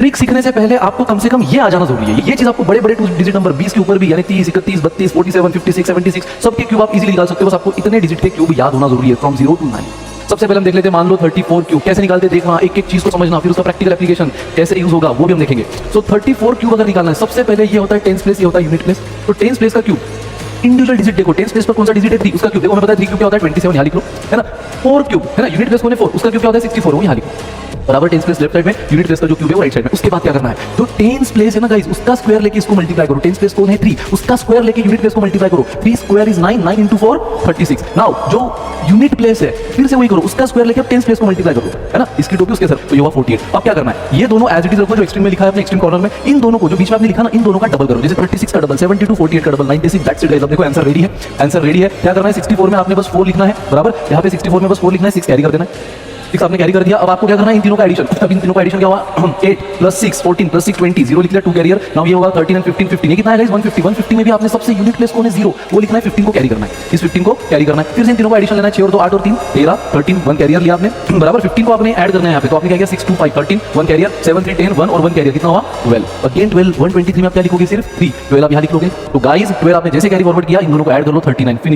Trick सीखने से पहले आपको कम से कम ये आ जाना जरूरी है। ये चीज आपको बड़े बड़े 2 डिजिट नंबर 20 के ऊपर भी, यानी 30, 31, 32, 47, 56, 76 सबके क्यूब आप इजीली निकाल सकते हो। बस आपको इतने डिजिट के क्यूब याद होना जरूरी है, फ्रॉम 0 to 9। सबसे पहले हम देख लेते हैं, मान लो 34 क्यूब कैसे निकालते, देखना एक एक चीज को समझना, फिर उसका प्रैक्टिकल एप्लीकेशन कैसे यूज होगा वो भी हम देखेंगे। सो 34 क्यूब अगर निकालना है, सबसे पहले ये होता है टेंस प्लेस, ये होता है यूनिट प्लेस। तो टेंस प्लेस का क्यूब इंडिविजुअल डिजिट देखो, टेंस प्लेस पर कौन सा डिजिट है 3, उसका क्यूब देखो, हमें पता है 3 क्यूब क्या होता है 27, यहाँ लिख लो, है ना। 4 क्यूब है ना, यूनिट प्लेस कौन है 4, उसका क्यूब क्या होता है 64, वो यहाँ लिखो बराबर। टेंस प्लेस लेफ्ट साइड में, यूनिट प्लेस का जो क्यूब है वो राइट साइड में। उसके बाद क्या करना है, तो टेंस प्लेस है ना गाइस, उसका स्क्वायर लेके इसको मल्टीप्लाई करो। टेंस प्लेस कौन है 3, उसका स्क्वायर लेके यूनिट प्लेस को मल्टीप्लाई करो। 3 स्क्वायर इज 9, 9 into 4 36। नाउ जो यूनिट प्लेस है फिर से वही करो, उसका स्क्वायर लेके टेंस प्लेस को मल्टीप्लाई करो, है ना। इसकी टोपी उसके सर, तो ये हुआ 48। अब क्या करना है, ये दोनों एज इट इज रखो, जो एक्सट्रीम में लिखा है अपने एक्सट्रीम कॉर्नर में, इन दोनों को जो बीच में आपने लिखा ना, इन दोनों का डबल करो। जैसे 36 का डबल 72, 48 का डबल 96। That's it guys. अब देखो आंसर रेडी है, आंसर रेडी है। क्या करना है, 64 में आपने बस 4 लिखना है बराबर, यहाँ पे 64 में बस 4 लिखना है, 6 कैरी कर देना है। 6 आपने कैरी कर दिया। अब आपको क्या करना है, इन तीनों का एडिशन। अब इन तीनों का एडिशन क्या हुआ 8 + 6 14 + 6 20, 0 लिख लिया, 2 कैरियर। नाउ ये होगा 13 and 15 15। ये कितना है गाइस 150। 150 में भी आपने सबसे यूनिट प्लेस कौन है 0, वो लिखना है, 15 को कैरी करना है, इस 15 को कैरी करना है। फिर से इन तीनों का एडिशन लेना है, 6 और 2 8 और 3 13 13, 1 कैरियर लिया आपने बराबर। 15 को आपने ऐड करना है यहाँ पे, तो आपने क्या किया 6 2 5 13, 1 कैरियर, 7 3 10, 1 और 1 कैरियर, कितना हुआ 12। अगेन 12, 123 में आप क्या लिखोगे, सिर्फ 3, 12 आप यहाँ लिख लोगे। तो गाइस 12 आपने जैसे कैरी फॉरवर्ड किया, इन दोनों को ऐड कर लो 39, फिनिश।